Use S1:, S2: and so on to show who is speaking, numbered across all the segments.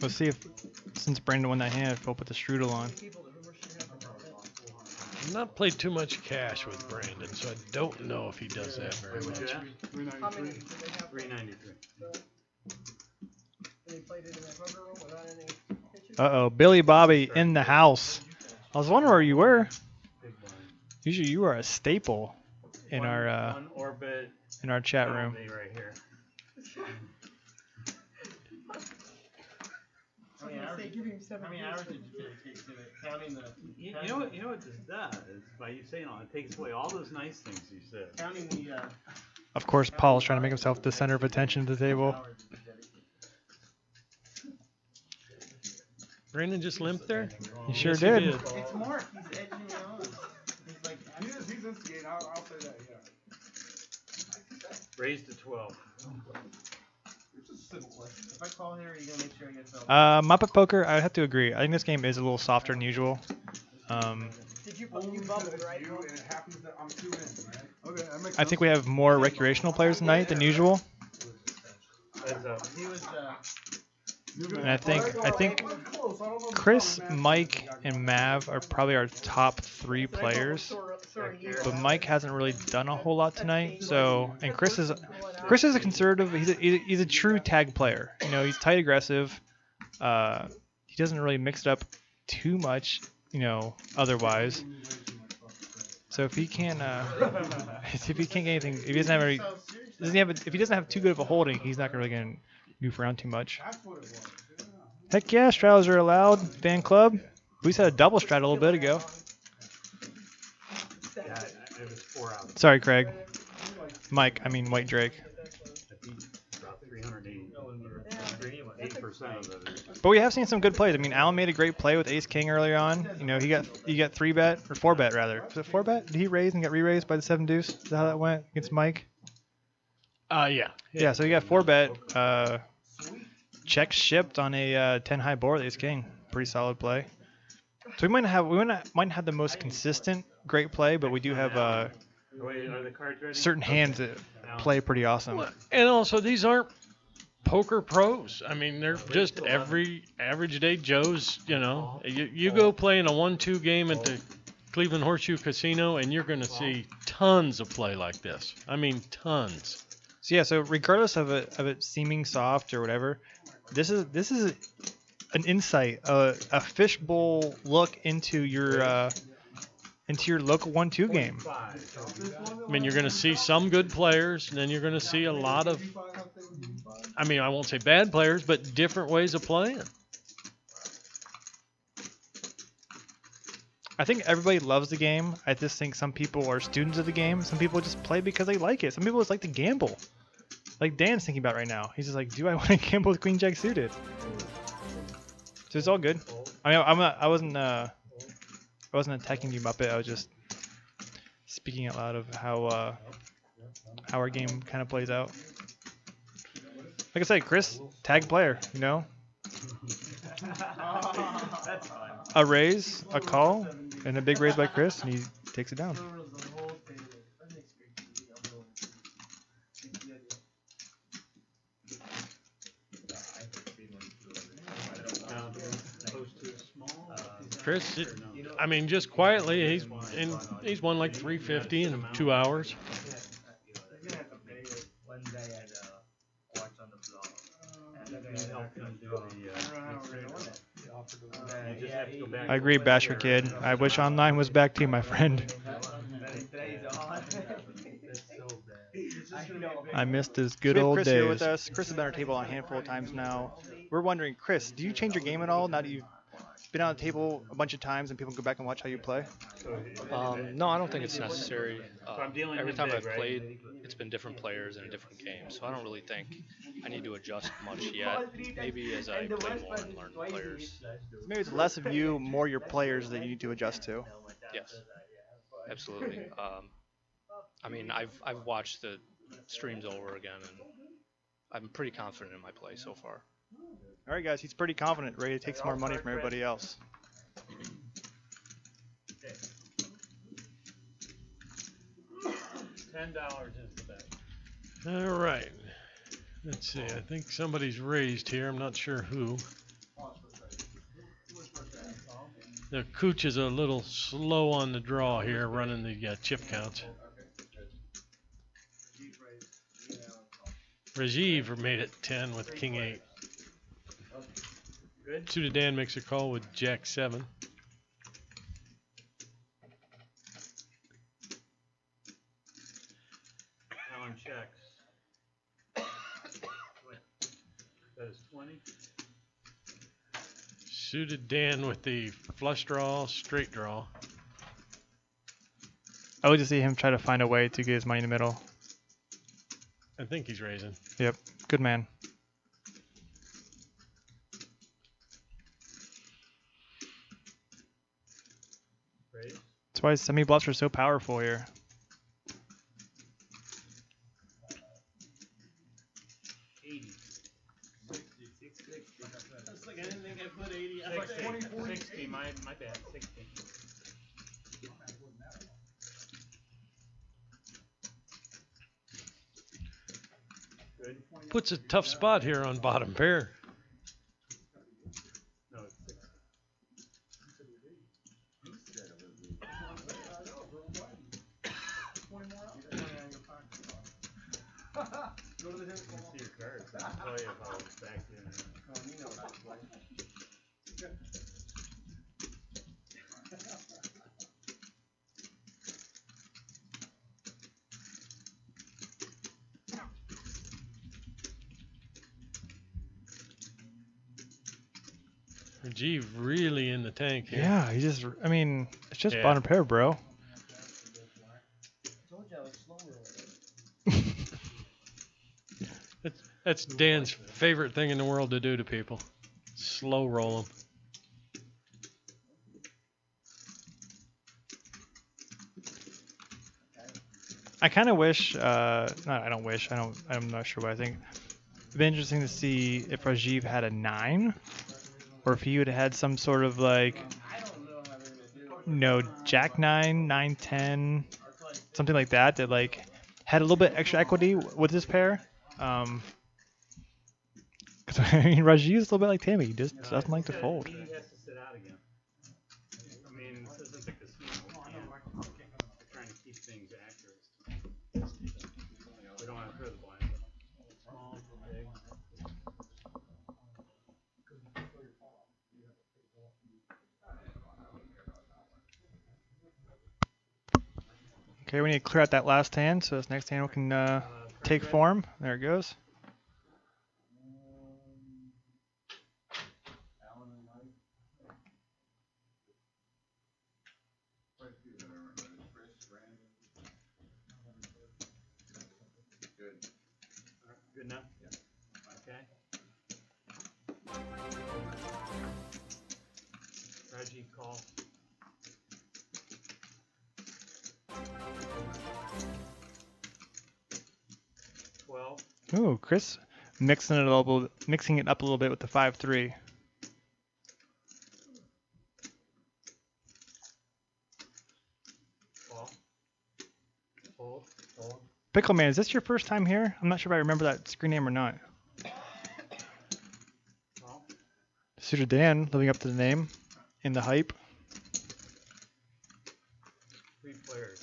S1: Let's see if, since Brandon won that hand, if he'll put the strudel on.
S2: I've not played too much cash with Brandon, so I don't know if he does that very much.
S3: 393.
S1: Uh-oh, Billy Bobby in the house. I was wondering where you were. Usually you are a staple in our chat room.
S3: Right here. How many hours did you take to counting the? You know what this does is by you saying all, it takes away all those nice things you said. Counting the.
S1: Of course, Paul's trying to make himself the center of attention at the table.
S2: Brandon just limped there?
S1: He sure
S2: Yes,
S1: did.
S2: He did.
S3: It's Mark. He's edging me on. He's like. He's instigating. I'll say that. Yeah. Raise to 12. If I call here, are you gonna make sure I get felt?
S1: Muppet Poker, I have to agree. I think this game is a little softer than usual.
S4: Did you bubbled, right?
S1: I think we have more recreational players tonight than usual. And I think Chris, Mike, and Mav are probably our top 3 players. But Mike hasn't really done a whole lot tonight. So, and Chris is a conservative. He's a true tag player. You know, he's tight aggressive. He doesn't really mix it up too much. You know, otherwise. So if he can't get anything, if he doesn't have too good of a holding, he's not really gonna goof around too much. Heck yeah, straddles are allowed. Fan club. We just had a double strat a little bit ago. Sorry, Craig. Mike, I mean White Drake. But we have seen some good plays. I mean, Alan made a great play with Ace King early on. You know, he got 3-bet or 4-bet rather. Was it 4-bet? Did he raise and get re-raised by the 7 deuce? Is that how that went against Mike?
S2: Yeah.
S1: Yeah, so he got 4-bet. Check shipped on a 10 high board with Ace King. Pretty solid play. So we might have the most consistent great play, but we do have certain hands that play pretty awesome.
S2: And also, these aren't poker pros. I mean, they're just average day Joes. You know, you go play in a 1-2 game at the Cleveland Horseshoe Casino, and you're going to see tons of play like this. I mean, tons.
S1: So yeah, so regardless of it seeming soft or whatever, this is an insight, a fishbowl look into your local 1-2 game.
S2: I mean, you're going to see some good players, and then you're going to see a lot of, I mean, I won't say bad players, but different ways of playing.
S1: I think everybody loves the game. I just think some people are students of the game. Some people just play because they like it. Some people just like to gamble. Like Dan's thinking about right now. He's just like, do I want to gamble with Queen Jack suited? So it's all good. I mean, I wasn't attacking you, Muppet. I was just speaking out loud of how our game kind of plays out. Like I said, Chris, tag player, you know? A raise, a call, and a big raise by Chris, and he takes it down.
S2: Chris, I mean, just quietly, he's won like 350 in 2 hours.
S1: I agree, Basher Kid. I wish online was back too, my friend. I missed his good old days. Chris here with us. Chris has been on our table a handful of times now. We're wondering, Chris, do you change your game at all now that you've been on the table a bunch of times and people can go back and watch how you play?
S5: No, I don't think it's necessary. Every time I've played, it's been different players in a different game, so I don't really think I need to adjust much yet. Maybe as I play more and learn the players.
S1: Maybe it's less of you, more your players that you need to adjust to.
S5: Yes, absolutely. I mean, I've watched the streams over again, and I'm pretty confident in my play so far.
S1: All right, guys, he's pretty confident, ready to take some more money from everybody else.
S2: $10 is the bet. All right. Let's see. I think somebody's raised here. I'm not sure who. The Cooch is a little slow on the draw here, running the chip counts. Rajiv made it 10 with King 8. Suited Dan makes a call with Jack 7.
S3: Alan checks. That is 20.
S2: Suited Dan with the flush draw, straight draw.
S1: I would just see him try to find a way to get his money in the middle.
S2: I think he's raising.
S1: Yep, good man.
S3: Raise.
S1: That's why semi-bluffs are so powerful here.
S3: 80. 60.
S4: That's like I didn't think I put 80. I
S3: 60.
S4: 24.
S3: 60. My bad. 60. Good.
S2: Puts a tough spot here on bottom pair.
S3: No, it's 60.
S4: Go to the
S3: You can see your cards. I can tell you how it's back in.
S2: Rajiv really in the tank here.
S1: Yeah, he just, I mean, it's just
S2: Yeah.
S1: bottom pair, bro.
S4: Told you I was slow rolling.
S2: That's Dan's favorite thing in the world to do to people. Slow roll them.
S1: I kind of wish, no, I don't wish, I'm not sure what I think. It'd be interesting to see if Rajiv had a 9, or if he would have had some sort of like, no, Jack 9, 9, 10, something like that, that like had a little bit extra equity with this pair. Because I mean, Rajiv's a little bit like Tammy, he just doesn't like to fold.
S3: He has to sit out again. I mean, this isn't the casino. We're trying to keep things accurate. We don't want to throw the blind. Small, big.
S1: Okay, we need to clear out that last hand so this next hand can take form. There it goes.
S3: Good enough? Okay. Rajiv call.
S1: Ooh, Chris mixing it up a little bit with the 5-3.
S3: Call. Hold. Hold.
S1: Pickle Man, is this your first time here? I'm not sure if I remember that screen name or not.
S3: Call.
S1: Suitor Dan, living up to the name in the hype.
S3: 3 players.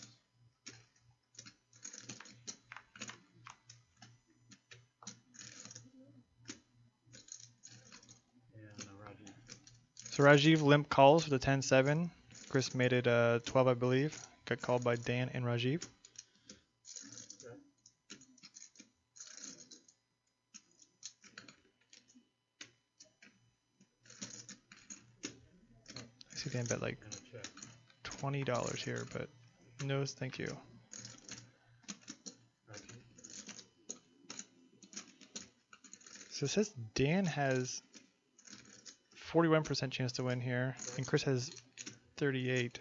S1: So Rajiv limp calls for the 10-7. Chris made it 12, I believe. Got called by Dan and Rajiv.
S3: Okay.
S1: I see Dan bet like $20 here, but no, thank you. So it says Dan has 41% chance to win here, and Chris has 38.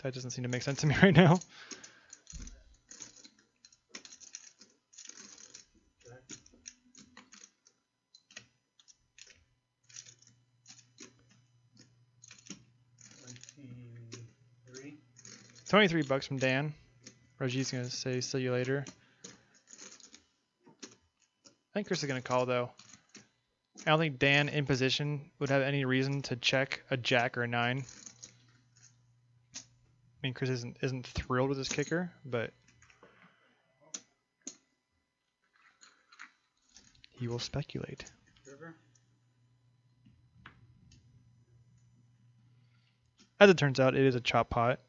S1: That doesn't seem to make sense to me right now. $23 from Dan. Rajiv's gonna say see you later. I think Chris is gonna call though. I don't think Dan in position would have any reason to check a jack or a 9. I mean, Chris isn't thrilled with his kicker, but he will speculate. As it turns out, it is a chop pot.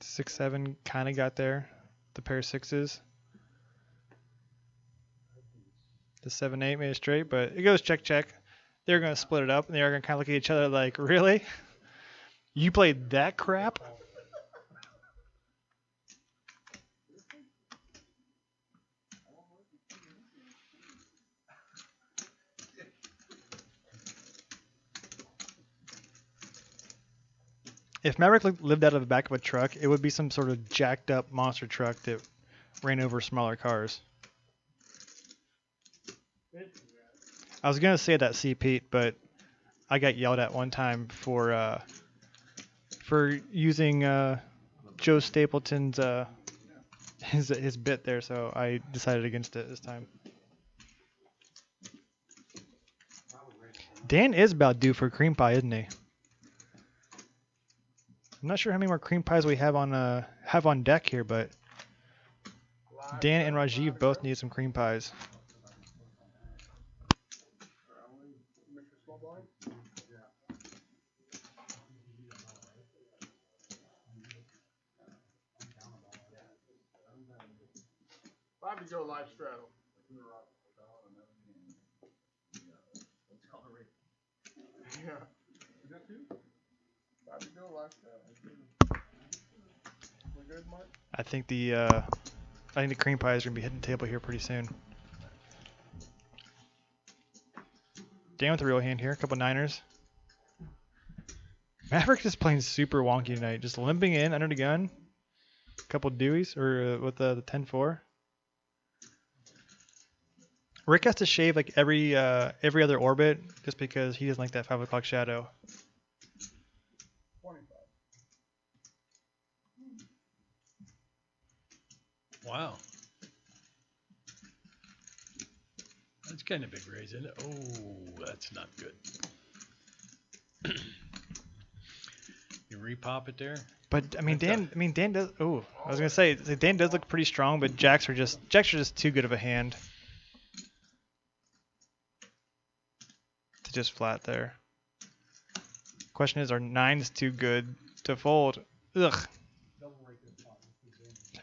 S1: 6-7 kind of got there. The pair of 6s. The 7-8 made it straight, but it goes check check. They're going to split it up, and they're going to kind of look at each other like, really? You played that crap? If Maverick lived out of the back of a truck, it would be some sort of jacked up monster truck that ran over smaller cars. I was gonna say that, C. Pete, but I got yelled at one time for using Joe Stapleton's his bit there, so I decided against it this time. Dan is about due for cream pie, isn't he? I'm not sure how many more cream pies we have on deck here, but Dan and Rajiv both need some cream pies.
S4: Bobby Joe live straddle. Yeah. Is that two? Bobby Joe live straddle. We good, Mark?
S1: I think the cream pie is gonna be hitting the table here pretty soon. Dan with a real hand here, a couple 9ers. Maverick is playing super wonky tonight, just limping in under the gun. A couple Deweys, or with the 10-4. Rick has to shave like every other orbit just because he doesn't like that 5 o'clock shadow.
S4: 25.
S2: Wow. That's kind of big raise, isn't it? Oh, that's not good. You repop it there.
S1: But Dan does. Oh, I was gonna say Dan does look pretty strong, but jacks are just too good of a hand to just flat there. Question is, are 9s too good to fold? Ugh.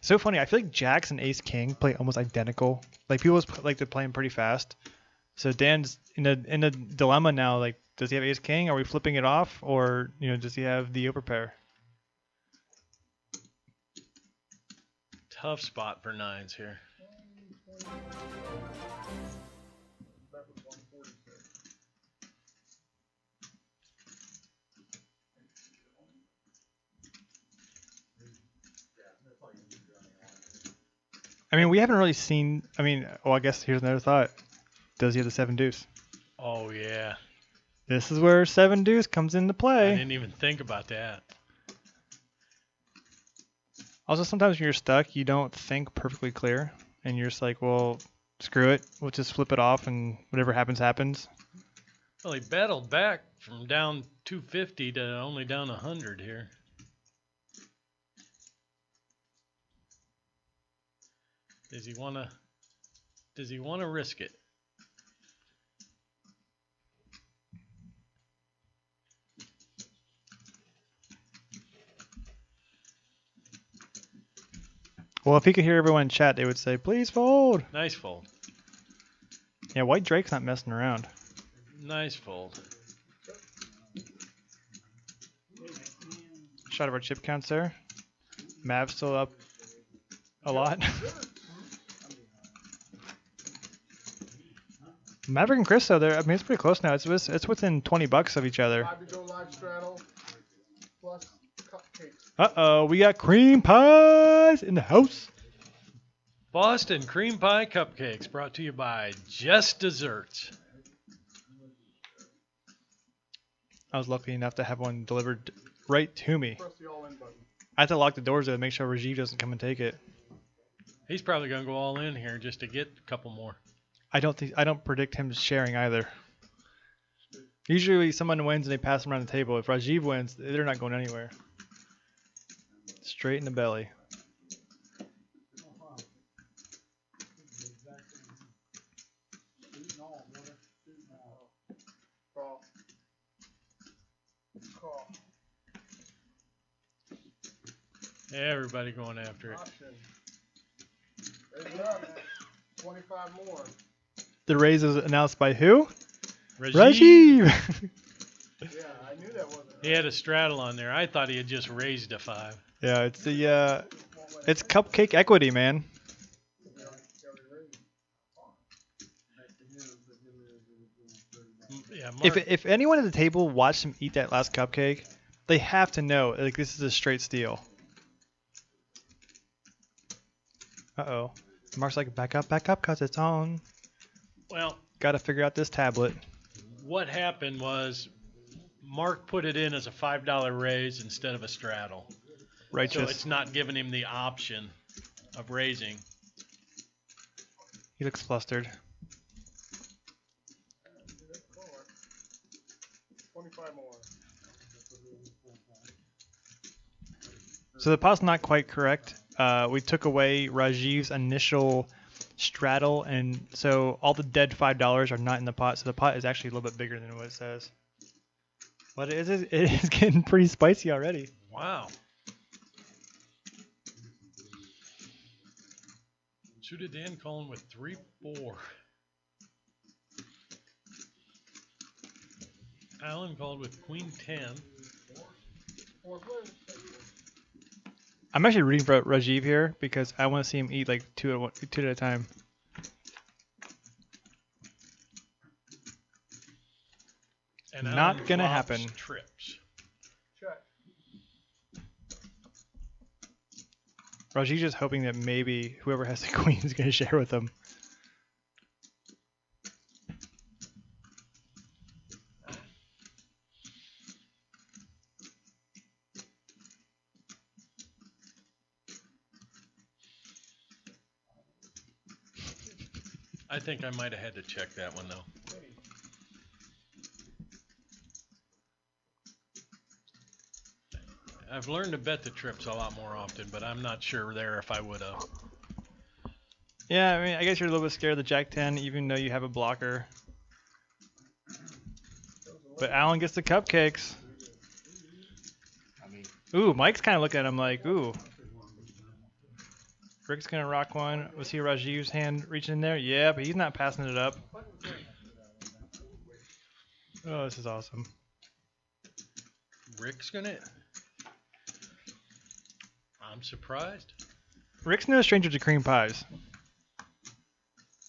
S1: So funny. I feel like jacks and ace king play almost identical. Like people like to play them pretty fast. So Dan's in a dilemma now. Like, does he have ace king? Are we flipping it off, or does he have the overpair?
S2: Tough spot for 9s here.
S1: I mean, we haven't really seen. I mean, well, I guess here's another thought. Does he have the 7 deuce?
S2: Oh yeah.
S1: This is where 7 deuce comes into play.
S2: I didn't even think about that.
S1: Also, sometimes when you're stuck, you don't think perfectly clear, and you're just like, well, screw it. We'll just flip it off, and whatever happens, happens.
S2: Well, he battled back from down 250 to only down 100 here. Does he wanna risk it?
S1: Well, if he could hear everyone in chat, they would say, please fold.
S2: Nice fold.
S1: Yeah, White Drake's not messing around.
S2: Nice fold.
S1: Shot of our chip counts there. Mav's still up a lot. Maverick and Chris, though, I mean, it's pretty close now. It's within $20 of each other. Uh-oh, we got cream pies in the house.
S2: Boston cream pie cupcakes brought to you by Just Desserts.
S1: I was lucky enough to have one delivered right to me. I have to lock the doors to make sure Rajiv doesn't come and take it.
S2: He's probably gonna go all in here just to get a couple more.
S1: I don't predict him sharing either. Usually someone wins and they pass them around the table. If Rajiv wins, they're not going anywhere. Straight in the belly.
S2: Everybody going after it.
S4: Raise it up, man. 25 more.
S1: The raise is announced by who?
S2: Rajiv.
S4: Yeah, I knew that wasn't.
S2: He had a straddle on there. I thought he had just raised a 5.
S1: Yeah, it's the it's cupcake equity, man.
S2: Yeah, Mark,
S1: If anyone at the table watched him eat that last cupcake, they have to know like this is a straight steal. Uh-oh. Mark's like, back up, cause it's on.
S2: well,
S1: Gotta figure out this tablet.
S2: what happened was Mark put it in as a $5 raise instead of a straddle.
S1: Righteous.
S2: So it's not giving him the option of raising.
S1: He looks flustered.
S4: 25 more.
S1: So the pot's not quite correct. We took away Rajiv's initial straddle, and so all the dead $5 are not in the pot. So the pot is actually a little bit bigger than what it says. But it is getting pretty spicy already.
S2: Wow. Suited Dan calling with 3-4. Allen called with Queen 10.
S1: I'm actually rooting for Rajiv here because I want to see him eat like two at a time.
S2: And
S1: Not
S2: Allen
S1: gonna
S2: flops
S1: happen.
S2: Trips.
S4: Check.
S1: Rajiv's just hoping that maybe whoever has the queen is going to share with him.
S2: I think I might have had to check that one though. I've learned to bet the trips a lot more often, but I'm not sure there if I would have.
S1: Yeah, I mean, I guess you're a little bit scared of the Jack 10, even though you have a blocker. But Allen gets the cupcakes. Ooh, Mike's kind of looking at him like, ooh. Rick's going to rock one. Was he Rajiv's hand reaching in there? Yeah, but he's not passing it up. Oh, this is awesome.
S2: Rick's gonna. I'm surprised.
S1: Rick's no stranger to cream pies.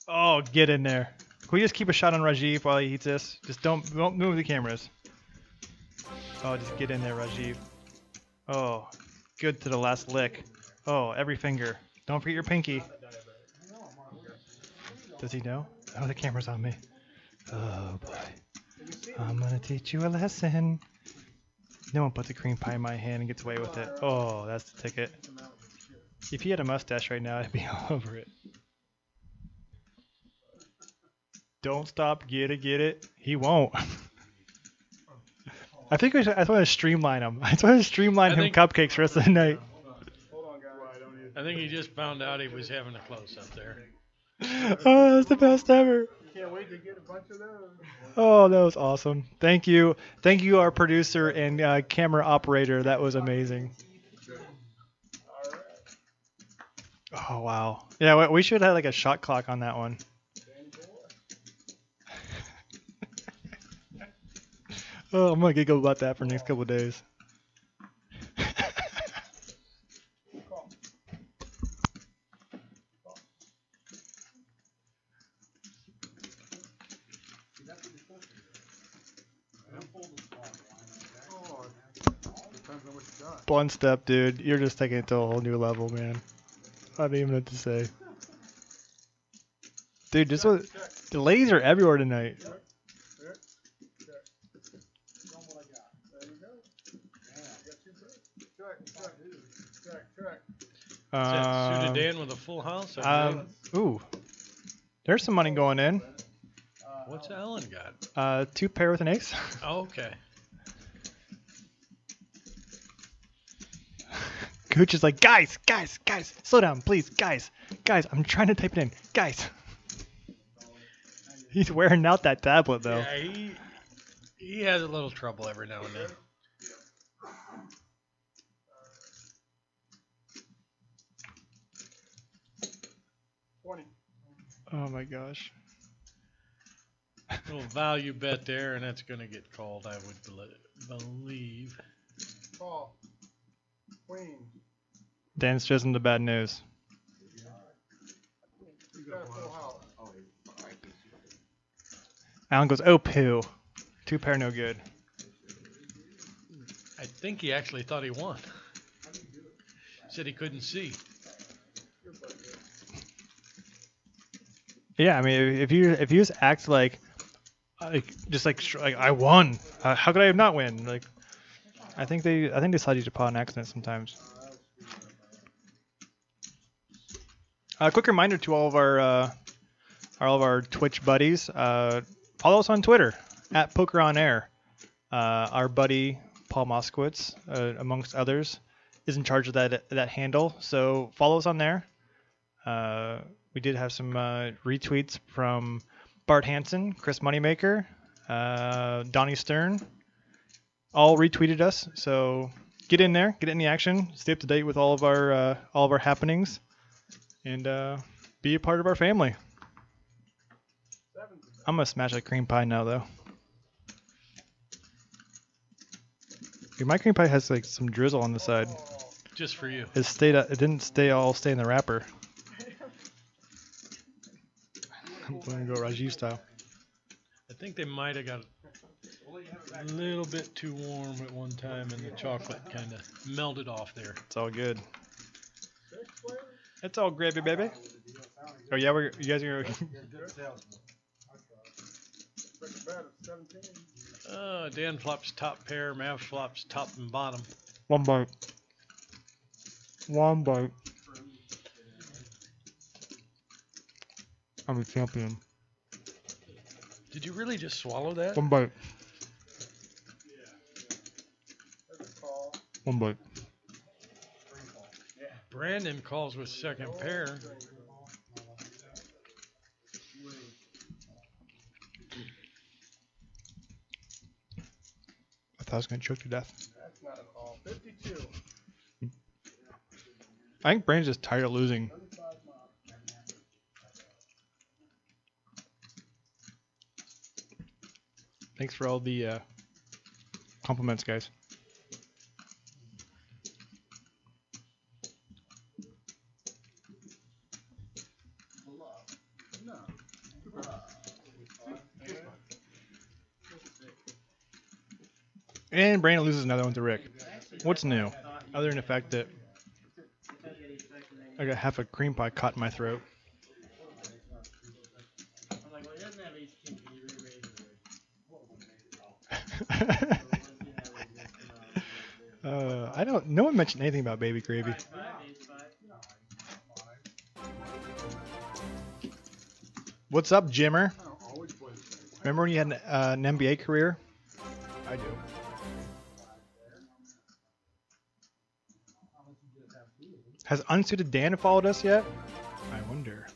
S1: Oh, get in there. Can we just keep a shot on Rajiv while he eats this? Just don't move the cameras. Oh, just get in there, Rajiv. Oh, good to the last lick. Oh, every finger. Don't forget your pinky. Does he know? Oh, the camera's on me. Oh, boy. I'm going to teach you a lesson. No one puts a cream pie in my hand and gets away with it. Oh, that's the ticket. If he had a mustache right now, I'd be all over it. Don't stop. Get it. He won't. I think I just want to streamline him. I just want to streamline him cupcakes the rest of the night.
S2: I think he just found out he was having a close-up there.
S1: Oh, that's the best ever.
S4: Can't wait to get a bunch of those.
S1: Oh, that was awesome. Thank you. Thank you, our producer and camera operator. That was amazing. Oh, wow. Yeah, we should have like a shot clock on that one. Oh, I'm going to giggle about that for the next couple of days. One step, dude. You're just taking it to a whole new level, man. I don't even know what to say. Dude, this was... The ladies are everywhere tonight.
S2: Suited Dan with a full house?
S1: Ooh. There's some money going in.
S2: What's Alan got?
S1: 2 pair with an ace.
S2: Oh, okay.
S1: Gooch is like, guys, slow down, please, guys, I'm trying to type it in, guys. He's wearing out that tablet though.
S2: Yeah, he has a little trouble every now and then.
S1: Oh my gosh.
S2: Little value bet there, and that's going to get called, I would believe.
S4: Call. Queen.
S1: Dan's chosen the bad news.
S4: You got a full house.
S1: Alan goes, oh poo. 2 pair no good.
S2: I think he actually thought he won. Said he couldn't see.
S1: Yeah, I mean, if you just act like I won, how could I not win? Like, I think they slide you to pot on accident sometimes. Quick reminder to all of our Twitch buddies: follow us on Twitter @PokerOnAir. Our buddy Paul Moskowitz, amongst others, is in charge of that handle. So follow us on there. We did have some retweets from Bart Hansen, Chris Moneymaker, Donnie Stern, all retweeted us. So get in there, get in the action, stay up to date with all of our happenings, and be a part of our family. I'm gonna smash that cream pie now, though. Dude, my cream pie has like some drizzle on the side.
S2: Just for you.
S1: It didn't stay in the wrapper. I'm gonna go Rajiv style.
S2: I think they might have got a little bit too warm at one time, and the chocolate kind of melted off there.
S1: It's all good. It's all gravy, baby. Oh yeah, you guys are.
S2: Dan flops top pair, Mav flops top and bottom.
S1: One bite. I'm a champion.
S2: Did you really just swallow that?
S1: One bite.
S2: Brandon calls with second pair.
S1: I thought I was going to choke to death.
S4: That's not a call. 52.
S1: I think Brandon's just tired of losing. Thanks for all the compliments, guys. And Brandon loses another one to Rick. What's new? Other than the fact that I got half a cream pie caught in my throat. No one mentioned anything about baby gravy. What's up, Jimmer? Remember when you had an NBA career? I do. Has Unsuited Dan followed us yet? I wonder.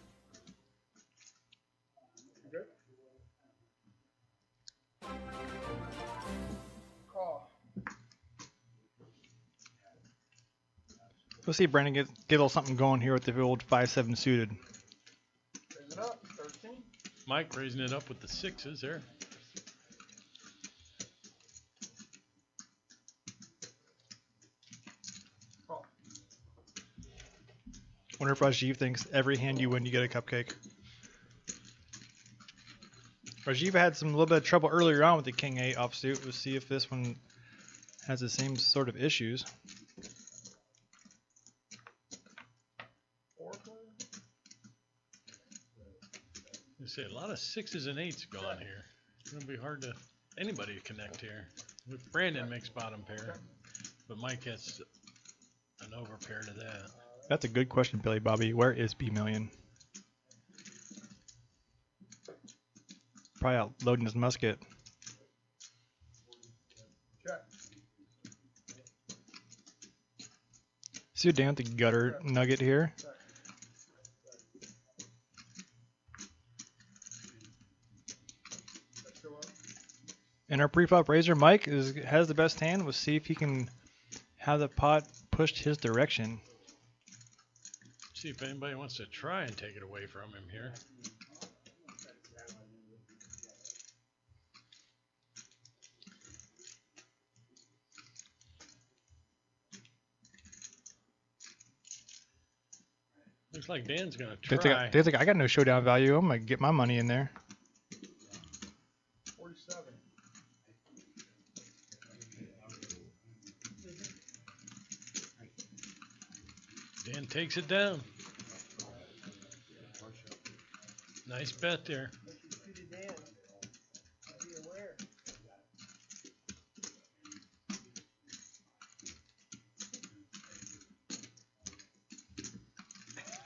S1: Let's see if Brandon get a little something going here with the old 5-7 suited.
S4: Raise it up. 13.
S2: Mike raising it up with the sixes there.
S1: Wonder if Rajiv thinks every hand you win, you get a cupcake. Rajiv had a little bit of trouble earlier on with the King 8 offsuit. We'll see if this one has the same sort of issues.
S2: You see a lot of sixes and eights gone here. It's gonna be hard to anybody to connect here. Brandon makes bottom pair, but Mike has an over pair to that.
S1: That's a good question, Billy Bobby. Where is B Million? Probably out loading his musket.
S4: Check.
S1: See what Dan with the gutter nugget here. And our pre-flop raiser, Mike, has the best hand. We'll see if he can have the pot pushed his direction.
S2: See if anybody wants to try and take it away from him here. Looks like Dan's gonna try.
S1: Dan's like, I got no showdown value. I'm gonna get my money in there.
S4: 47.
S2: Dan takes it down. Nice bet there.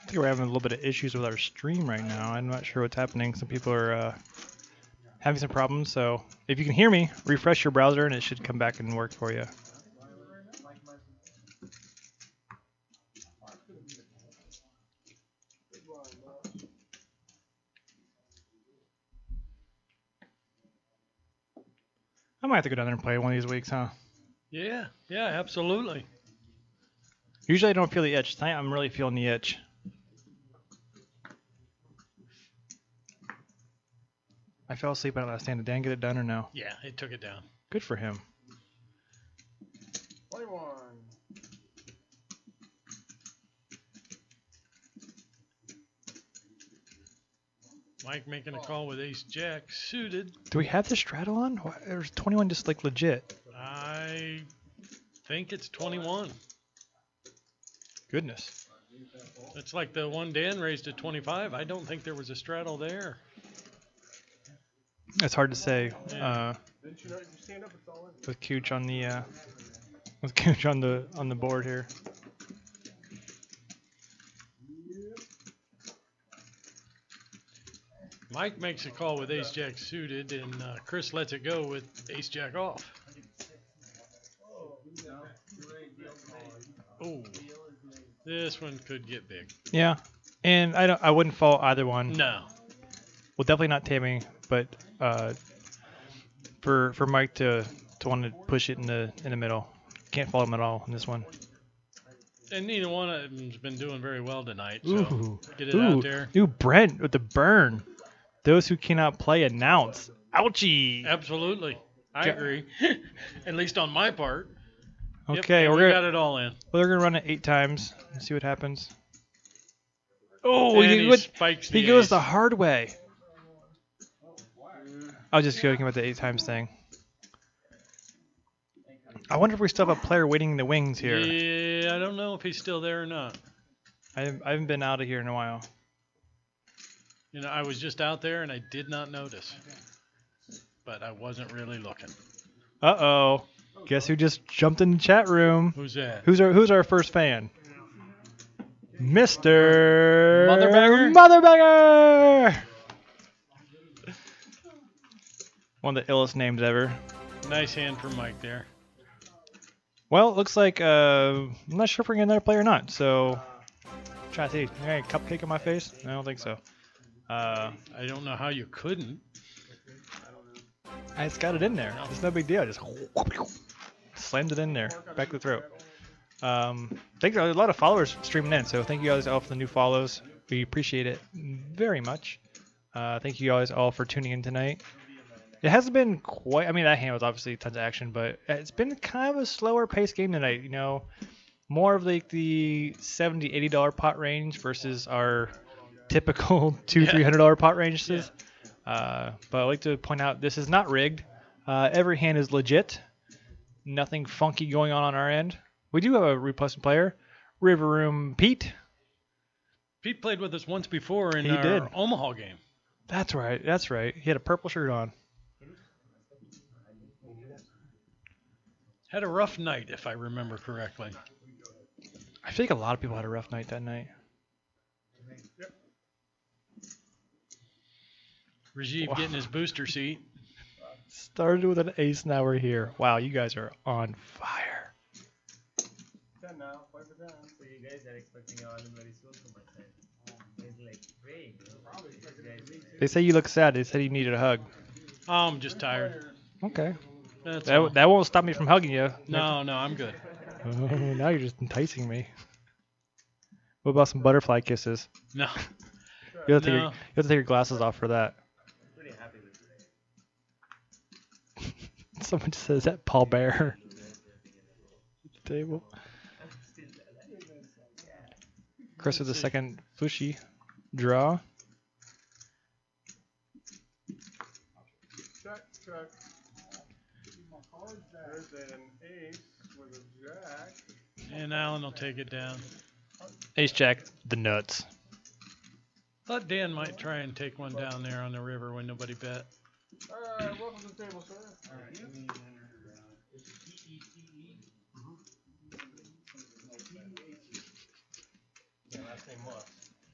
S1: I think we're having a little bit of issues with our stream right now. I'm not sure what's happening. Some people are having some problems. So if you can hear me, refresh your browser and it should come back and work for you. I might have to go down there and play one of these weeks, huh?
S2: Yeah, absolutely.
S1: Usually I don't feel the itch. Tonight I'm really feeling the itch. I fell asleep on last stand. Did Dan get it done or no?
S2: Yeah, he took it down.
S1: Good for him.
S4: 21.
S2: Mike making a call with ace jack suited.
S1: Do we have the straddle on? Or is 21 just like legit?
S2: I think it's 21.
S1: Goodness.
S2: It's like the one Dan raised at 25. I don't think there was a straddle there.
S1: It's hard to say.
S2: Yeah.
S4: Didn't you know you stand up? It's all in.
S1: With Cooch on the board here.
S2: Mike makes a call with ace jack suited, and Chris lets it go with ace jack off. Oh, this one could get big.
S1: Yeah, and I wouldn't fault either one.
S2: No.
S1: Well, definitely not Tammy, but for Mike to want to push it in the middle, can't fault him at all in this one.
S2: And neither one of them's been doing very well tonight, so
S1: Ooh,
S2: get it out there.
S1: Ooh, Brent with the burn. Those who cannot play announce. Ouchie.
S2: Absolutely, I agree. At least on my part.
S1: Okay,
S2: yep,
S1: we
S2: got it all in.
S1: We're gonna run it 8 times and see what happens. Oh,
S2: and
S1: he goes the hard way. I was just joking about the 8 times thing. I wonder if we still have a player waiting in the wings here.
S2: Yeah, I don't know if he's still there or not.
S1: I haven't been out of here in a while.
S2: You know, I was just out there and I did not notice. But I wasn't really looking.
S1: Uh-oh. Guess who just jumped in the chat room?
S2: Who's that?
S1: Who's our first fan? Mr.
S2: Motherbanger?
S1: Motherbanger! One of the illest names ever.
S2: Nice hand from Mike there.
S1: Well, it looks like I'm not sure if we're getting another player or not. So, try to see. Hey, a cupcake on my face? I don't think so.
S2: I don't know how you couldn't.
S1: I just got it in there. It's no big deal. I just slammed it in there, back to the throat. Thank you. A lot of followers streaming in, so thank you guys all for the new follows. We appreciate it very much. Thank you guys all for tuning in tonight. It hasn't been quite. I mean, that hand was obviously tons of action, but it's been kind of a slower paced game tonight. You know, more of like the $70, $80 pot range versus our typical $200-$300 pot ranges. But I'd like to point out this is not rigged. Every hand is legit. Nothing funky going on our end. We do have a replacement player, River Room Pete.
S2: Pete played with us once before in our Omaha game.
S1: That's right. That's right. He had a purple shirt on.
S2: Had a rough night, if I remember correctly.
S1: I feel like a lot of people had a rough night that night.
S2: Rajiv getting his booster seat.
S1: Started with an ace, now we're here. Wow, you guys are on fire.
S4: 10 now, 5 for 10.
S6: So you guys are expecting all very soon from my side. It's like praying.
S1: They say you look sad. They said you needed a hug.
S2: Oh, I'm just tired.
S1: Okay.
S2: That's all.
S1: That won't stop me from hugging you.
S2: No, I'm good.
S1: Oh, now you're just enticing me. What about some butterfly kisses?
S2: No.
S1: You have to,
S2: No.
S1: you have to take your glasses off for that.
S6: Pretty happy with it.
S1: Someone just says that Paul Bear. Table. Chris with the second Fushi draw.
S4: Check, check. There's an ace with a jack.
S2: And Alan will take it down.
S1: Ace Jack, the nuts.
S2: Thought Dan might try and take one down there on the river when nobody bet.
S4: Alright, welcome to the table, sir.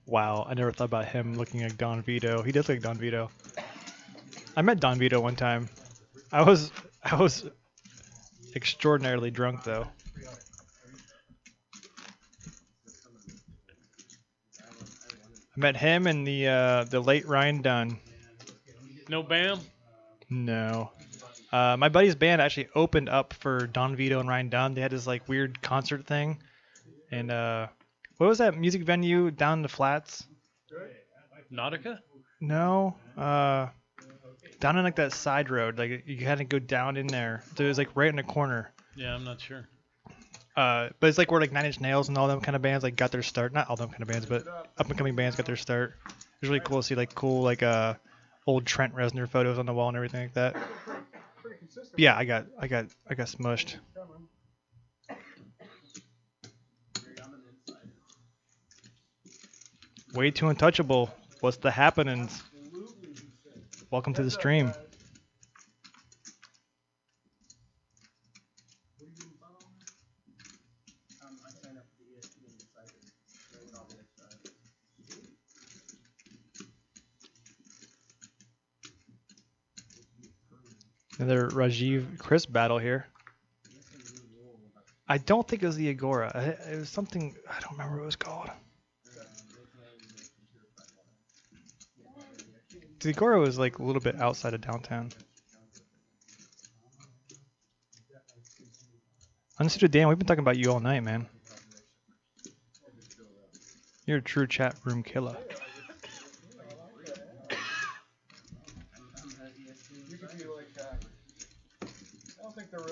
S1: Wow, I never thought about him looking like Don Vito. He does look like Don Vito. I met Don Vito one time. I was extraordinarily drunk though. I met him and the late Ryan Dunn.
S2: No Bam?
S1: No. My buddy's band actually opened up for Don Vito and Ryan Dunn. They had this like weird concert thing. And what was that music venue down in the flats?
S2: Nautica?
S1: No. Down in like that side road. Like you had to go down in there. So it was like right in the corner.
S2: Yeah, I'm not sure.
S1: But it's like where like Nine Inch Nails and all them kind of bands like got their start. Not all them kind of bands, but up and coming bands got their start. It was really cool to see like cool like old Trent Reznor photos on the wall and everything like that.
S4: Pretty consistent.
S1: But yeah, I got smushed. Way too untouchable. What's the happenings? Welcome to the stream. Another Rajiv Chris battle here. I don't think it was the Agora. It was something, I don't remember what it was called. The Agora was like a little bit outside of downtown. Unsuited Dan, we've been talking about you all night, man. You're a true chat room killer.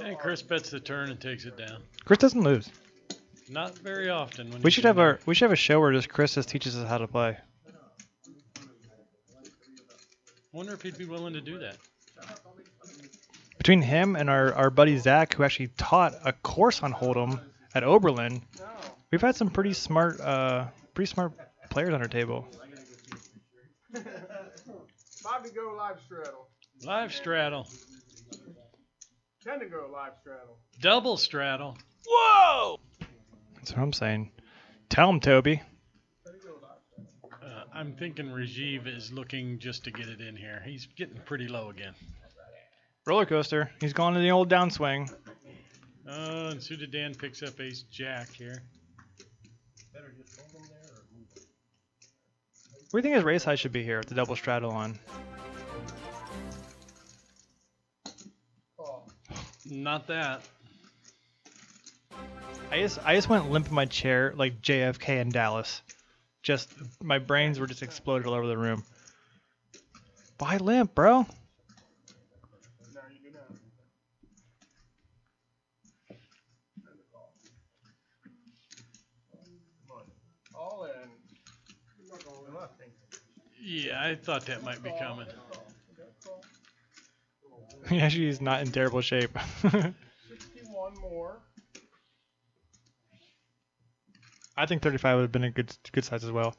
S2: And Chris bets the turn and takes it down.
S1: Chris doesn't lose.
S2: Not very often. When
S1: We
S2: he's
S1: should
S2: in
S1: have
S2: there.
S1: a show where just Chris just teaches us how to play.
S2: Wonder if he'd be willing to do that.
S1: Between him and our buddy Zach, who actually taught a course on Holdem at Oberlin, we've had some pretty smart players on our table.
S4: 5 to go live straddle.
S2: Live straddle.
S4: 10 to go live straddle.
S2: Double straddle.
S1: Whoa! That's what I'm saying. Tell him, Toby.
S2: I'm thinking Rajiv is looking just to get it in here. He's getting pretty low again.
S1: Roller coaster. He's gone to the old downswing.
S2: Oh, and Suited Dan picks up ace jack here.
S1: What do you think his race high should be here with the double straddle on?
S2: Not that.
S1: I just went limp in my chair like JFK in Dallas. Just my brains were just exploded all over the room. Why limp, bro?
S4: No, you do not. All in. You're not going to left.
S2: Yeah, I thought that might be coming.
S1: He actually is not in terrible shape.
S4: 61 more.
S1: I think 35 would have been a good size as well.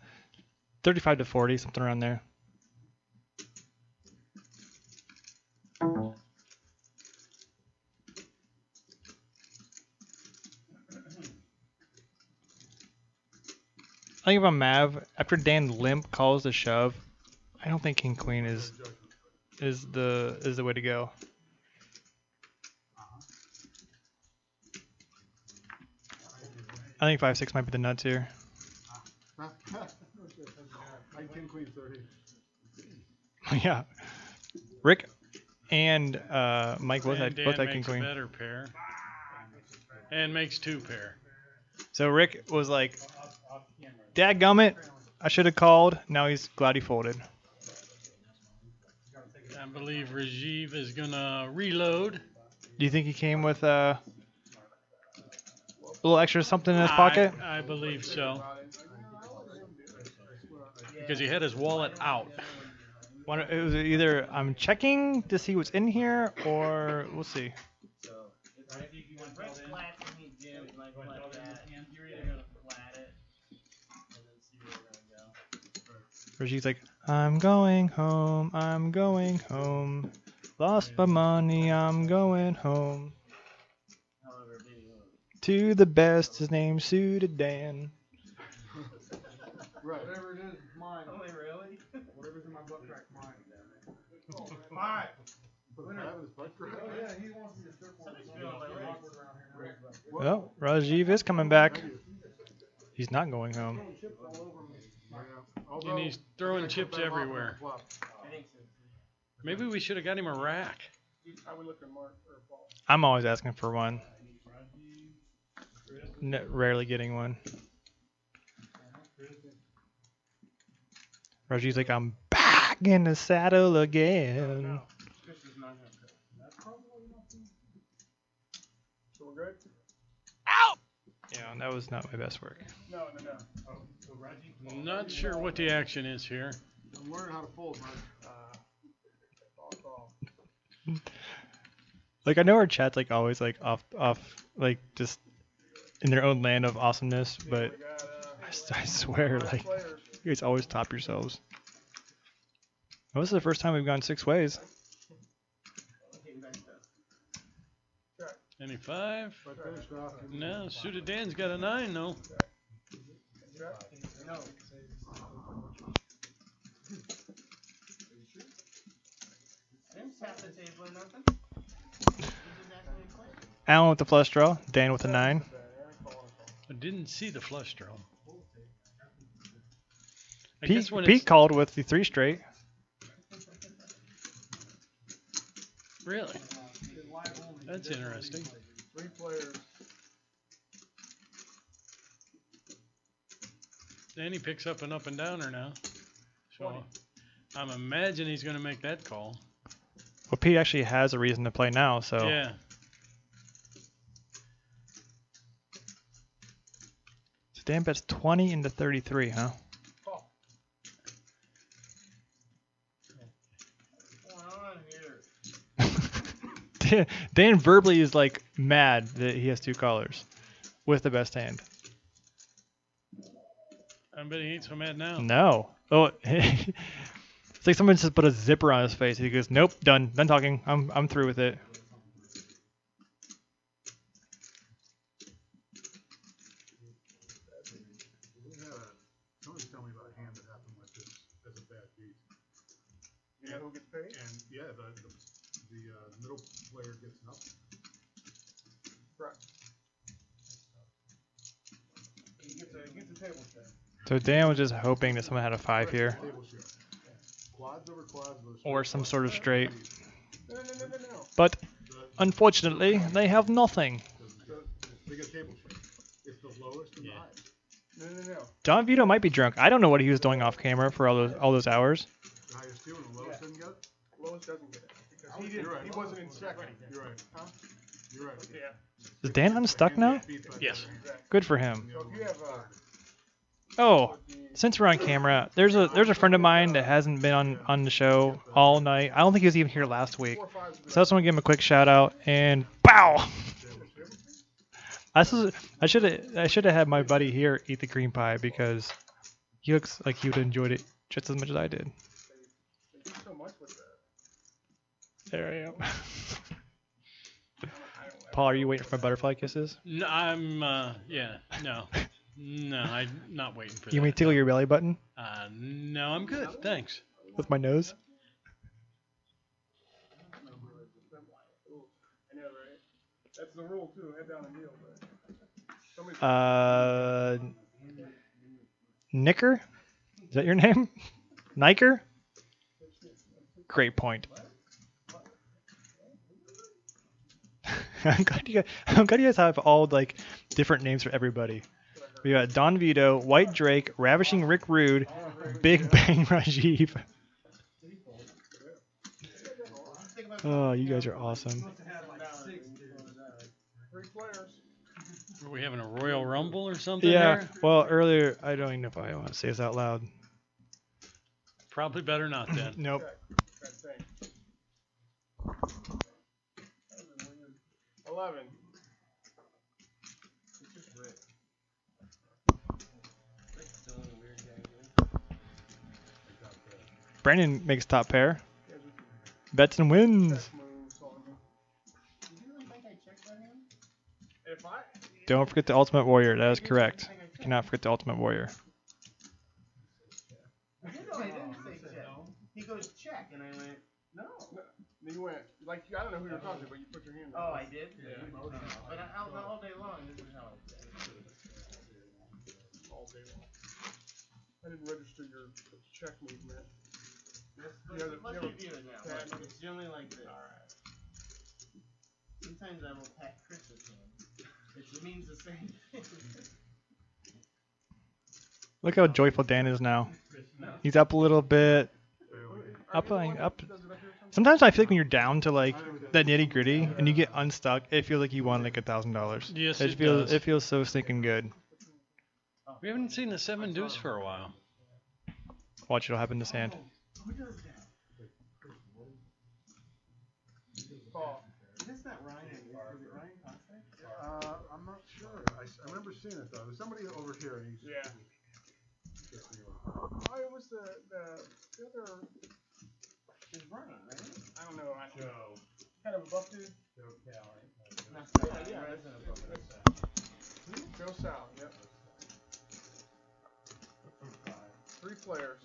S1: 35 to 40, something around there. I think if I'm Mav, after Dan limp calls the shove, I don't think King Queen is the way to go. I think 5-6 might be the nuts here.
S4: King Queen 30.
S1: Yeah. Rick and Mike both had King
S2: makes
S1: Queen.
S2: A better pair. And makes 2 pair.
S1: So Rick was like, dadgummit, I should have called. Now he's glad he folded.
S2: I believe Rajiv is going to reload.
S1: Do you think he came with a little extra something in his pocket?
S2: I believe so. Because he had his wallet out.
S1: It was either I'm checking to see what's in here, or we'll see. Rajiv's like, I'm going home, lost my money, I'm going home. To the best, his name's suited Dan.
S4: Right. Whatever it is, it's mine. Oh, really? Whatever's in my butt crack's mine. Five. Put a five in his butt crack? Oh, yeah, he wants me to strip one.
S1: Well, Rajiv is coming back. He's not going home.
S2: And he's throwing chips everywhere. Maybe we should have got him a rack.
S1: I'm always asking for one. Rarely getting one. Rajiv's like, I'm back in the saddle again.
S4: So we're good?
S1: Ow! Yeah, that was not my best work.
S4: No.
S2: Not sure what the action is here.
S4: I'm learning how to fold, man.
S1: Like, I know our chat's like always like off, like just in their own land of awesomeness, but I swear, like, you guys always top yourselves. Well, this is the first time we've gone 6 ways.
S2: Any 5? No, suited Dan's got a 9 though.
S1: Alan with the flush draw, Dan with a 9.
S2: I didn't see the flush draw.
S1: Pete called with the 3 straight.
S2: Really? That's interesting.
S4: 3 players.
S2: Then he picks up an up and downer now. So I'm imagining he's going to make that call.
S1: Well, Pete actually has a reason to play now, so.
S2: Yeah.
S1: So Dan bets 20 into 33, huh? Dan verbally is like mad that he has 2 callers with the best hand.
S2: I bet he ain't so mad now.
S1: No. Oh, it's like someone just put a zipper on his face. He goes, "Nope, done talking. I'm through with it."
S4: Someone tell me about a hand that happened like this as a bad beat. You know who gets paid? And yeah, the middle player gets nothing. Right. He gets a table share.
S1: So Dan was just hoping that someone had a 5 here.
S4: Quads over quads versus
S1: Or some sort of straight.
S4: No.
S1: But unfortunately, they have nothing.
S4: They get table share. It's the lowest and the highest. No.
S1: John Vito might be drunk. I don't know what he was doing off camera for all those hours.
S4: The highest two and the lowest didn't get it? Lowest doesn't get it. Because he wasn't in second. You're right. Huh? You're right. Yeah.
S1: Is Dan unstuck now?
S2: Yes.
S1: Good for him.
S4: So if you have
S1: Oh, since we're on camera, there's a friend of mine that hasn't been on the show all night. I don't think he was even here last week. So I just want to give him a quick shout out and pow! I should have had my buddy here eat the cream pie because he looks like he would have enjoyed it just as much as I did. There I am. Paul, are you waiting for my butterfly kisses?
S2: No, I'm, yeah, no. No, I'm not waiting for that.
S1: You want me to tickle your belly button
S2: No, I'm good. Thanks.
S1: with my nose?
S4: I know, right? That's the rule too. Head down and kneel, but
S1: Nicker? Is that your name? Niker? Great point. I'm glad you guys have all like different names for everybody. We got Don Vito, White Drake, Ravishing Rick Rude, Big Bang Rajiv. Oh, you guys are awesome.
S4: 3 players.
S2: Are we having a Royal Rumble or something
S1: Yeah,
S2: here?
S1: well, earlier, I don't even know if I want to say this out loud.
S2: Probably better not then.
S1: Nope.
S4: That thing. 11. It's just Rick.
S6: Rick's still in a weird game.
S1: Brandon makes top pair. Bets and wins.
S4: Moves on him.
S6: Did you really think I checked on him?
S4: If I
S1: Don't forget the Ultimate Warrior. That is correct. Cannot forget the Ultimate Warrior.
S6: I didn't say check. He goes check, and I went, no.
S4: you went like I don't know who you're talking to, but you put your hand.
S6: Oh, I did?
S4: Yeah.
S6: But all day long, this is how I said
S4: All day long. I didn't register your check movement.
S6: Let's review it now. It's generally like this. Alright. Sometimes I will pat Chris's hand, which means the same thing.
S1: Look how joyful Dan is now. He's up a little bit. Up. Sometimes I feel like when you're down to like that nitty gritty and you get unstuck, it feels like you won like $1,000.
S2: Yes,
S1: it
S2: it
S1: feels.
S2: does.
S1: It feels so stinking good.
S2: We haven't seen the 7 Deuce for a while.
S1: Watch it'll happen this hand.
S6: Who does that?
S4: Paul.
S6: Is this not Ryan? Is it Ryan Costa?
S4: I'm not sure. I remember seeing it though. There's somebody over here. And he's, yeah. Oh, it was the other.
S6: It's Ryan, right?
S4: I don't know. Joe. Kind of a buff dude.
S6: Joe Cal, right?
S4: Yeah, Joe Sal. Yep. 3 players.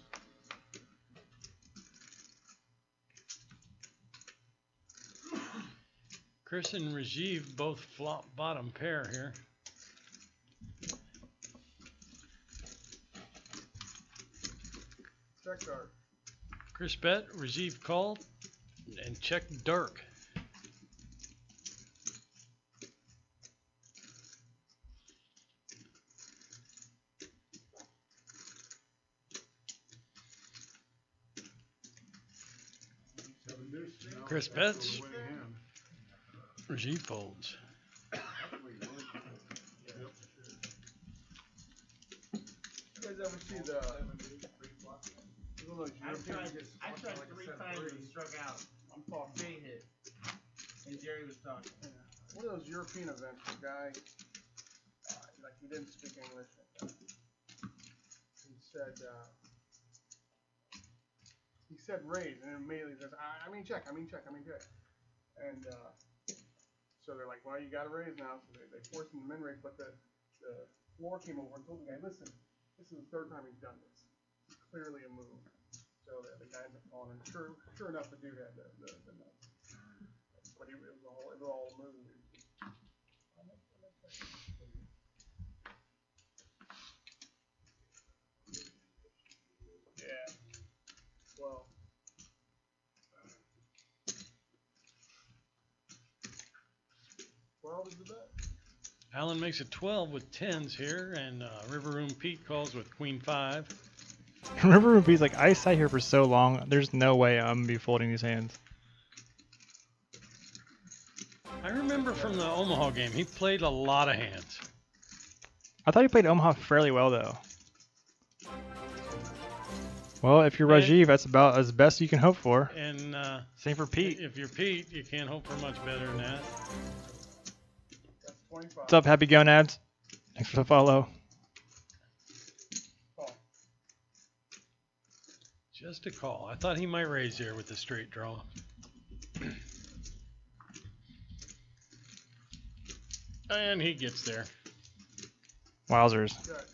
S2: Chris and Rajiv both flop bottom pair here.
S4: Check dark.
S2: Chris bet, Rajiv called, and check Dirk. Chris bets, Rajiv folds.
S4: You guys ever see the?
S6: I tried 3 times and struck out.
S4: I'm talking.
S6: Jay hit. And Jerry was talking.
S4: One of those European events, the guy, like he didn't speak English. He said raise, and immediately says, I mean check. And so they're like, well, you got to raise now. So they forced him to min raise, but the floor came over and told the guy, listen, this is the 3rd time he's done this. It's clearly a move. So the guy ended up calling, and sure enough, the dude had the nuts. But it was all a move. Yeah. Well. Well, is the bet.
S2: Alan makes it 12 with 10s here, and River Room Pete calls with Queen 5.
S1: Remember when B's like, I sat here for so long, there's no way I'm going to be folding these hands.
S2: I remember from the Omaha game, he played a lot of hands.
S1: I thought he played Omaha fairly well, though. Well, if you're Rajiv, that's about as best you can hope for.
S2: And
S1: Same for Pete.
S2: if you're Pete, you can't hope for much better than that.
S4: That's 25.
S1: What's up, Happy Gonads? Thanks for the follow.
S2: Just a call. I thought he might raise here with the straight draw. And he gets there.
S1: Wowzers.
S4: Check.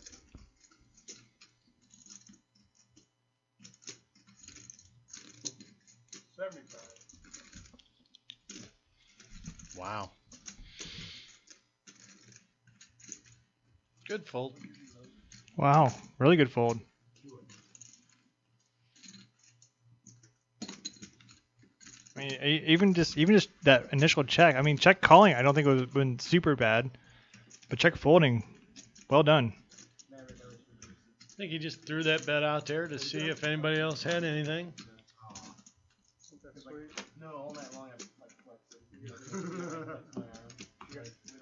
S2: Wow. Good fold.
S1: Wow, really good fold. I mean, even just that initial check. I mean, check calling. I don't think it was been super bad, but check folding, well done.
S2: I think he just threw that bet out there to see if anybody else had anything.
S6: No, all night long I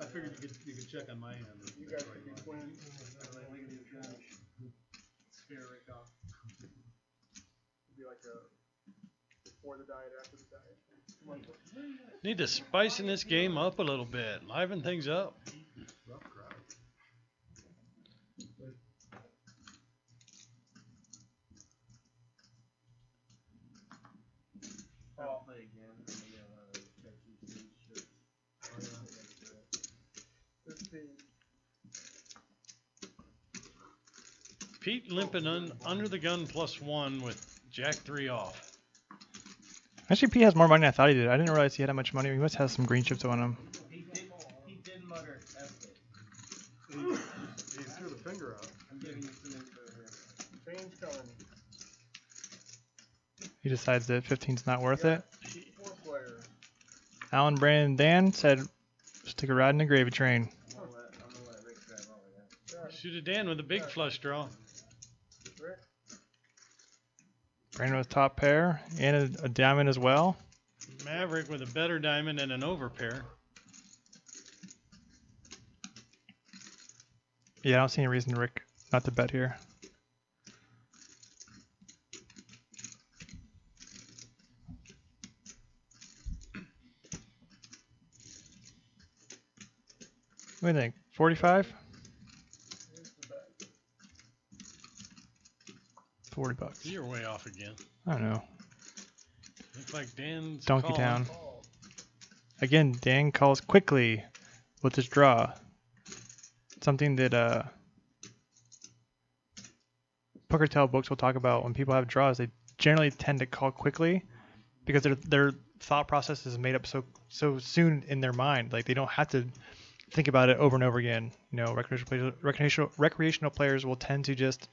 S4: I figured you could check on my end.
S6: You guys could be twins. Scare Rick off. It'd be like before the diet, after the diet.
S2: Need to spice in this game up a little bit, liven things up.
S4: Rough crowd.
S6: I'll play again. 15.
S2: Pete limping under the gun +1 with Jack 3 off.
S1: Actually, P has more money than I thought he did. I didn't realize he had that much money. He must have some green chips on him.
S6: He did mutter F it.
S4: He threw the finger out.
S6: I'm giving you some info here. Change coming.
S1: He decides that 15's not worth it.
S6: 4th player.
S1: Alan, Brandon, Dan said, stick a ride in the gravy train.
S6: I'm gonna let Rick drive all of that.
S2: Shoot a Dan with a big flush draw.
S6: Rick?
S1: Brandon with top pair and a diamond as well.
S2: Maverick with a better diamond and an overpair.
S1: Yeah, I don't see any reason, Rick, not to bet here. What do you think? 45? 40 bucks.
S2: You're way off again.
S1: I don't know.
S2: Looks like Dan's
S1: Donkey
S2: calling.
S1: Town. Again, Dan calls quickly with his draw. Something that PokerTell books will talk about when people have draws. They generally tend to call quickly because their thought process is made up so soon in their mind. Like they don't have to think about it over and over again. You know, recreational players will tend to just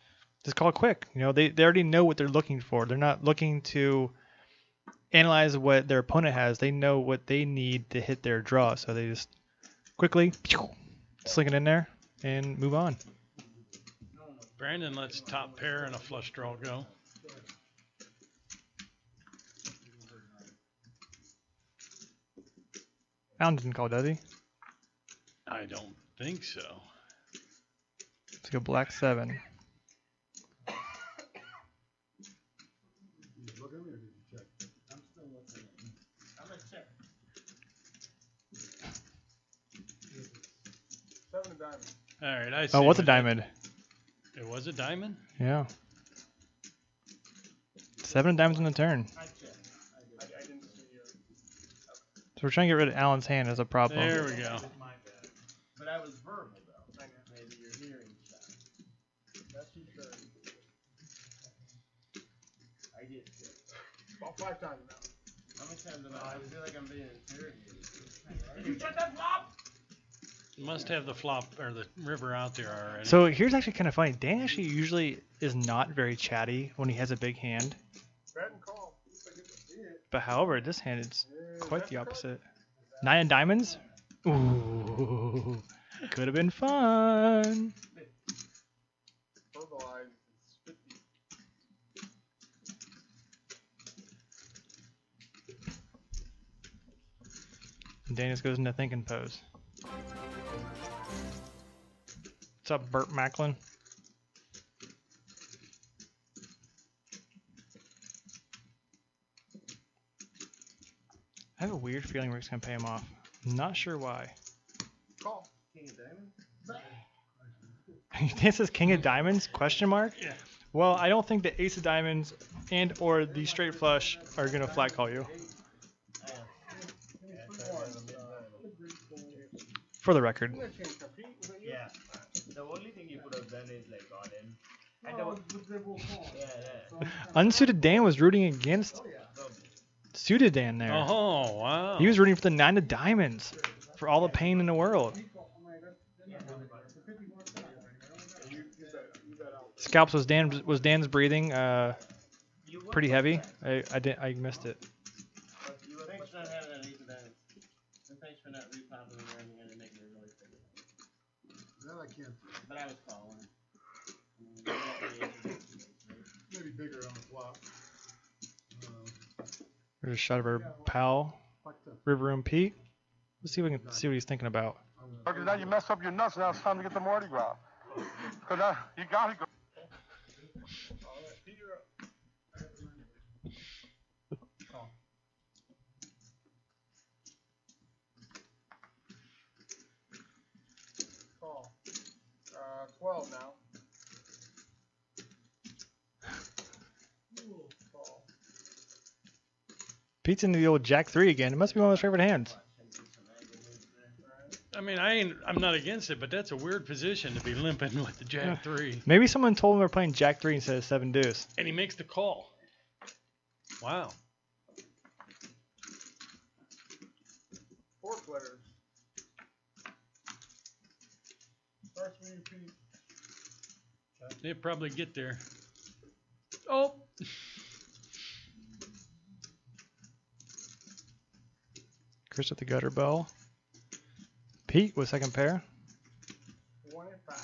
S1: call it quick. You know, they already know what they're looking for. They're not looking to analyze what their opponent has. They know what they need to hit their draw. So they just quickly sling it in there and move on.
S2: Brandon lets top pair and a flush draw go.
S1: Alan didn't call, does he?
S2: I don't think so.
S1: Let's go black 7.
S4: Did you look at me or did you check?
S6: I'm still looking at it. I'm gonna check. 7 of diamonds.
S2: All right, I see.
S1: Oh, what's a
S2: what
S1: diamond?
S2: It was a diamond?
S1: Yeah. 7 of diamonds on the turn.
S6: I checked. I didn't see you.
S1: So we're trying to get rid of Alan's hand as a problem.
S2: There we go.
S6: My bad. But I was verbal though. Maybe your hearing shot. That's your turn. I did check. About 5 times now. How many times am I feel like I'm being interrogated. Did you check that flop?
S2: Must have the flop or the river out there already.
S1: So here's actually kind of funny. Dan actually usually is not very chatty when he has a big hand.
S6: Bet and call.
S1: But however, this hand is quite the opposite. 9 of diamonds? Ooh. Could have been fun.
S6: Verbalize.
S1: And Dan just goes into thinking pose. What's up, Burt Macklin? I have a weird feeling Rick's gonna pay him off. Not sure why.
S6: Call. King of diamonds?
S1: Dan says King of Diamonds? Question mark?
S2: Yeah.
S1: Well, I don't think the Ace of Diamonds and or the straight flush are gonna flat call you. For the record.
S6: Yeah.
S3: The only thing you could have done is like on him.
S1: Unsuited Dan was rooting against Suited Dan there.
S2: Oh, wow.
S1: He was rooting for the 9 of diamonds for all the pain in the world. Scalps was Dan's breathing pretty heavy. I missed it.
S3: Thanks for not having that ace of diamonds. And thanks for not repopping the round and making it really big.
S4: That I can't.
S3: But I was calling.
S4: Maybe bigger on the flop.
S1: There's a shot of our pal, River Room Pete. Let's see if we can see what he's thinking about.
S7: Because now you mess up your nuts, now it's time to get the Mardi Gras. Because now you gotta go.
S6: Call. 12 now. Call.
S1: Pete's into the old Jack 3 again. It must be one of his favorite hands.
S2: I mean, I'm not against it, but that's a weird position to be limping with the Jack 3.
S1: Maybe someone told him they're playing Jack 3 instead of 7 deuce.
S2: And he makes the call. Wow.
S6: 4 players. Starts with you, Pete.
S2: They'll probably get there. Oh.
S1: Chris with the gutter bell. Pete with second pair.
S6: 25.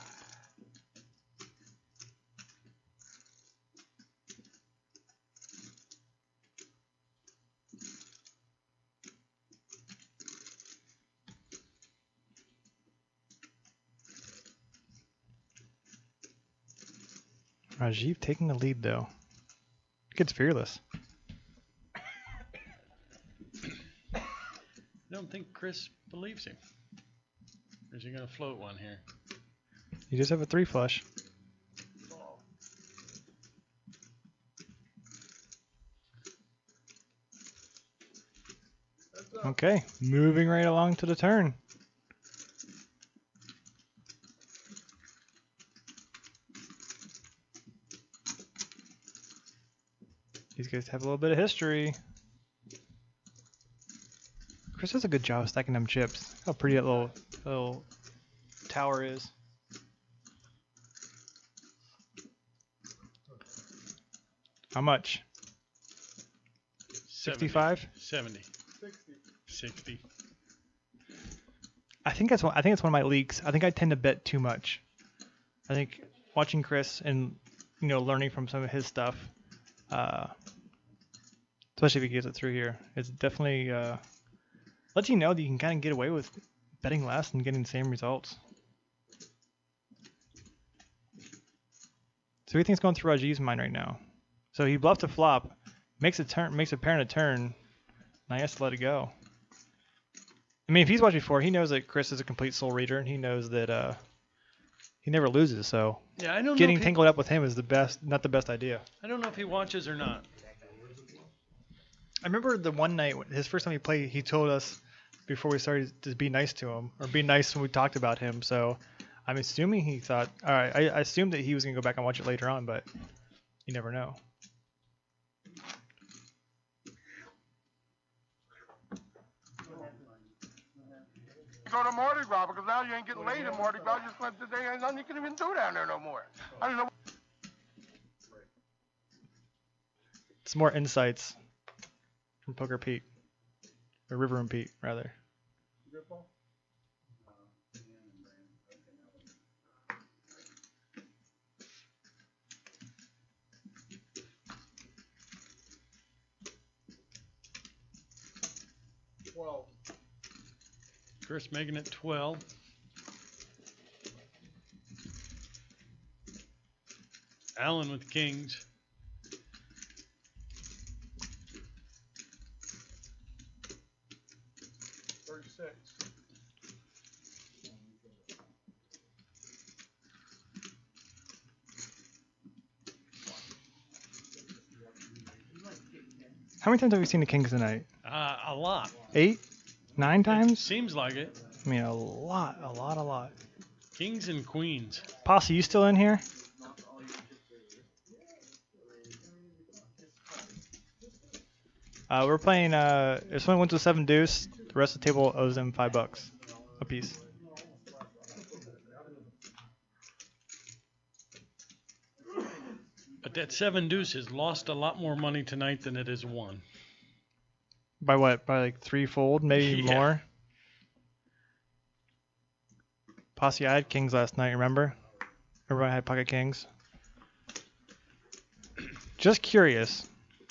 S1: Rajiv taking the lead though. Kid's fearless.
S2: I don't think Chris believes him. Or is he going to float one here?
S1: You just have a 3 flush. Okay, moving right along to the turn. These guys have a little bit of history. Chris does a good job of stacking them chips. How pretty that little tower is. How much? 65?
S2: 70.
S6: 60.
S2: 60.
S1: I think it's one of my leaks. I think I tend to bet too much. I think watching Chris and learning from some of his stuff, especially if he gets it through here, it's definitely lets you know that you can kind of get away with betting less and getting the same results. So everything's going through Rajiv's mind right now. So he bluffed a flop, makes a pair and a turn. Now he has to let it go. I mean, if he's watched before, he knows that Chris is a complete soul reader, and he knows that he never loses. So
S2: yeah, I don't
S1: getting
S2: know
S1: tangled up with him is not the best idea.
S2: I don't know if he watches or not.
S1: I remember the one night, his first time he played, he told us before we started to be nice to him, or be nice when we talked about him. So I'm assuming he thought, all right, I assumed that he was going to go back and watch it later on, but you never know.
S7: Go to Mardi Gras because now you ain't getting laid at Mardi Gras. Just like there ain't nothing you can even do down there no more. I don't know.
S1: It's more insights from Poker Pete, or River Room Pete, rather.
S6: Good ball.
S2: Chris making it 12. Allen with kings.
S1: How many times have we seen the Kings tonight?
S2: A lot.
S1: 8? 9 times?
S2: Seems like it.
S1: I mean, a lot.
S2: Kings and queens.
S1: Posse, you still in here? We're playing. If someone wins with 7 deuce, the rest of the table owes them $5 a piece.
S2: But that 7 deuce has lost a lot more money tonight than it has won.
S1: By what? By like 3-fold, maybe more. Posse, I had kings last night. Remember? Everybody had pocket kings. Just curious.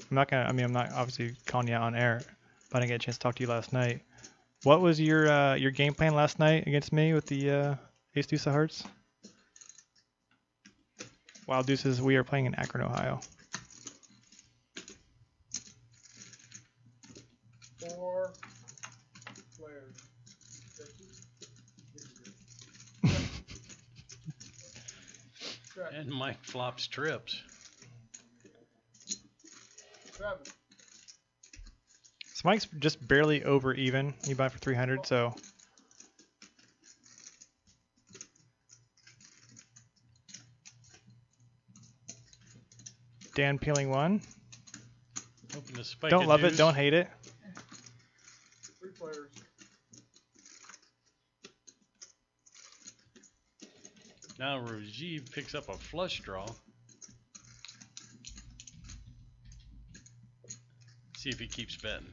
S1: I'm not obviously calling you out on air, but I didn't get a chance to talk to you last night. What was your game plan last night against me with the Ace Deuce of Hearts? Wild Deuces, we are playing in Akron, Ohio.
S6: 4 players.
S2: And Mike flops trips.
S6: 7.
S1: So Mike's just barely over even. He bought for 300, so. Dan peeling 1.
S2: Hoping to spike
S1: Don't love
S2: deuce.
S1: it, don't hate it.
S6: 3 players.
S2: Now Rajiv picks up a flush draw. See if he keeps betting.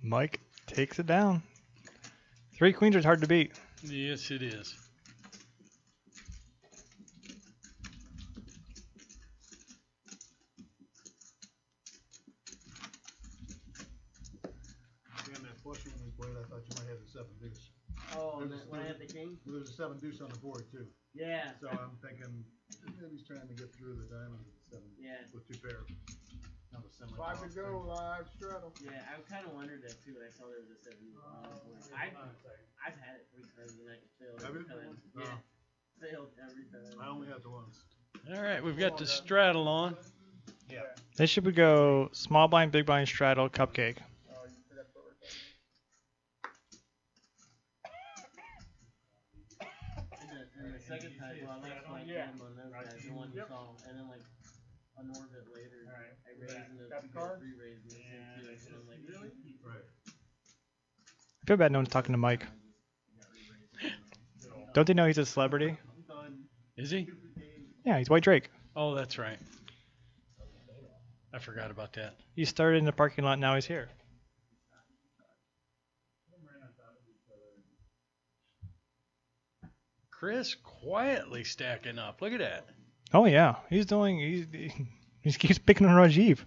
S1: Mike takes it down. 3 queens is hard to beat.
S2: Yes, it is.
S4: And that flush one we played, I thought you might have the 7 deuce.
S8: Oh, when I had the king?
S4: There's a 7 deuce on the board too.
S8: Yeah.
S4: So I'm thinking maybe he's trying to get through the diamond with 7.
S8: Yeah.
S4: With 2 pair. Not a semi.
S6: 5 to go, live straddle.
S8: Yeah, I kind of wondered that too when I saw there was a 7. I've had it 3 times and I failed every time. Yeah. Failed every time.
S4: I only had the once.
S2: All right, we've got the straddle on.
S4: Yeah.
S1: They should go small blind, big blind, straddle, cupcake.
S6: Oh, you forgot to put it
S8: And the second time, well, I left my game on those guys, the one you saw, and then like an orbit later, I raised and the 2-3 raised and the same 2, and I'm like, really?
S4: Right.
S1: I feel bad no one's talking to Mike. Don't they know he's a celebrity?
S2: Is he?
S1: Yeah, he's White Drake.
S2: Oh, that's right. I forgot about that.
S1: He started in the parking lot, now he's here.
S2: Chris quietly stacking up. Look at that.
S1: Oh yeah, he keeps picking on Rajiv.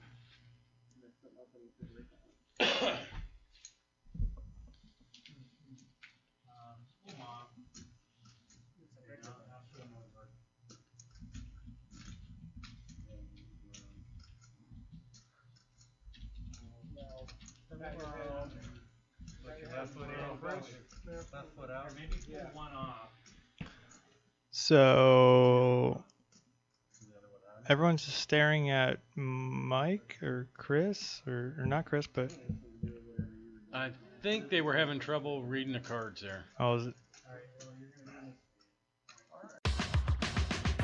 S1: So everyone's just staring at Mike or Chris or not Chris, but
S2: I think they were having trouble reading the cards there.
S1: oh, is it?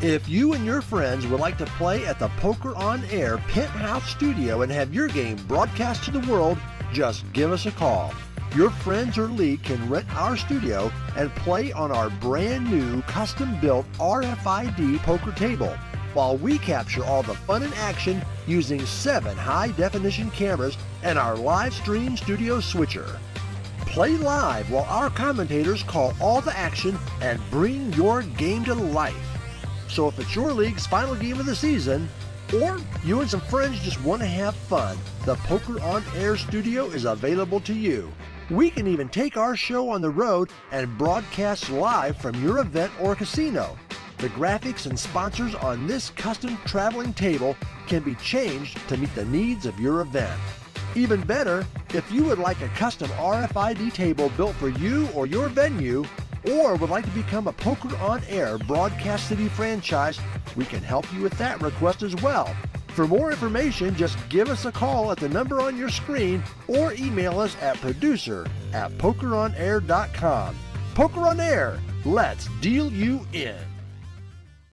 S9: If you and your friends would like to play at the Poker on Air Penthouse Studio and have your game broadcast to the world, just give us a call. Your friends or league can rent our studio and play on our brand new custom-built RFID poker table, while we capture all the fun and action using 7 high-definition cameras and our live stream studio switcher. Play live while our commentators call all the action and bring your game to life. So if it's your league's final game of the season, or you and some friends just want to have fun, the Poker on Air studio is available to you. We can even take our show on the road and broadcast live from your event or casino. The graphics and sponsors on this custom traveling table can be changed to meet the needs of your event. Even better, if you would like a custom RFID table built for you or your venue, or would like to become a Poker on Air Broadcast City franchise, we can help you with that request as well. For more information, just give us a call at the number on your screen or email us at producer@pokeronair.com. Poker on Air, let's deal you in.